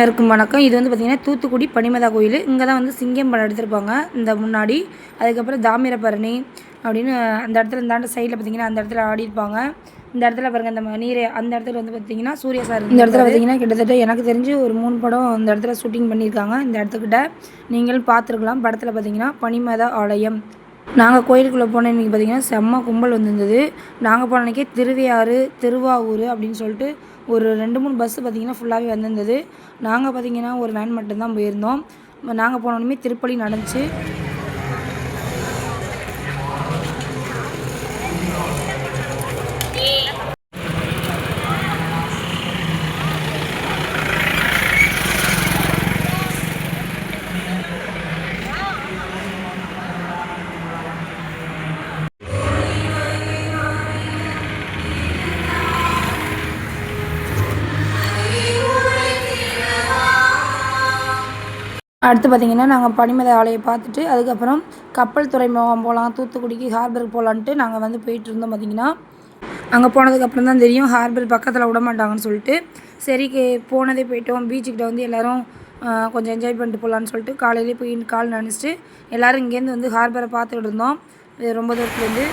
அனைவருக்கும் வணக்கம். இது வந்து பார்த்திங்கன்னா தூத்துக்குடி பனிமதா கோயில். இங்கே தான் வந்து சிங்கம் படம் எடுத்திருப்பாங்க இந்த முன்னாடி. அதுக்கப்புறம் தாமிரபரணி அப்படின்னு அந்த இடத்துல இந்தாண்ட சைடில் பார்த்திங்கன்னா அந்த இடத்துல ஆடிருப்பாங்க. இந்த இடத்துல பாருங்கள் இந்த நீரை அந்த இடத்துல வந்து பார்த்திங்கன்னா சூர்யா சார் இந்த இடத்துல பார்த்திங்கன்னா கிட்டத்தட்ட எனக்கு தெரிஞ்சு ஒரு 3 படம் இந்த இடத்துல ஷூட்டிங் பண்ணியிருக்காங்க. இந்த இடத்துக்கிட்ட நீங்களும் பார்த்துருக்கலாம். படத்தில் பார்த்திங்கன்னா பனிமதா ஆலயம். நாங்கள் கோயிலுக்குள்ளே போன இன்றைக்கி பார்த்திங்கன்னா செம்ம கும்பல் வந்துருந்தது. நாங்கள் போன அன்றைக்கி திருவையாறு திருவாவூர் அப்படின்னு சொல்லிட்டு ஒரு 2-3 பஸ்ஸு பார்த்திங்கன்னா ஃபுல்லாகவே வந்திருந்தது. நாங்கள் பார்த்திங்கன்னா ஒரு வேன் மட்டும்தான் போயிருந்தோம். நாங்கள் போனோடனே திருப்பலி நடந்துச்சு. அடுத்து பார்த்திங்கன்னா நாங்கள் பனிமலை ஆலையை பார்த்துட்டு அதுக்கப்புறம் கப்பல் துறைமுகம் போகலாம், தூத்துக்குடிக்கு ஹார்பருக்கு போகலான்ட்டு நாங்கள் வந்து போயிட்டு இருந்தோம். பார்த்திங்கன்னா அங்கே போனதுக்கப்புறம் தான் தெரியும் ஹார்பர் பக்கத்தில் விட மாட்டாங்கன்னு சொல்லிட்டு. சரி போனதே போயிட்டோம். பீச்சுக்கிட்ட வந்து எல்லோரும் கொஞ்சம் என்ஜாய் பண்ணிட்டு போகலான்னு சொல்லிட்டு காலையிலே போய் கால் நினச்சிட்டு எல்லோரும் இங்கேருந்து வந்து ஹார்பரை பார்த்துக்கிட்டு இருந்தோம். ரொம்ப தூரத்துலேருந்து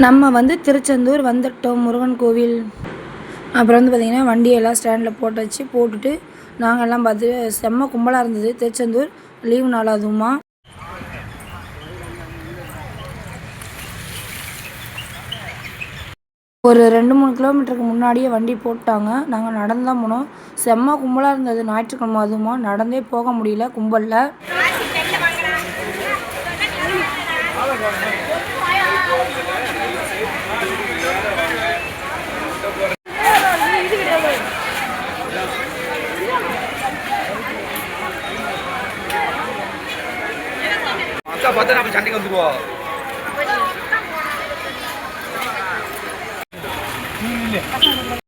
நம்ம வந்து திருச்செந்தூர் வந்துட்டோம். முருகன் கோவில். அப்புறம் வந்து பார்த்திங்கன்னா வண்டியெல்லாம் ஸ்டாண்டில் போட்டுட்டு நாங்கள் எல்லாம் பார்த்து செம்ம கும்பலாக இருந்தது. திருச்செந்தூர் லீவு நாள் அதுவுமா. ஒரு 2-3 கிலோமீட்டருக்கு முன்னாடியே வண்டி போட்டாங்க. நாங்கள் நடந்து தான் போனோம். செம்ம கும்பலாக இருந்தது. ஞாயிற்றுக்கிழமை அதுவுமா நடந்தே போக முடியல கும்பலில். பார்த்தா நம்ம சண்டைக்கு வந்துடுவோம்.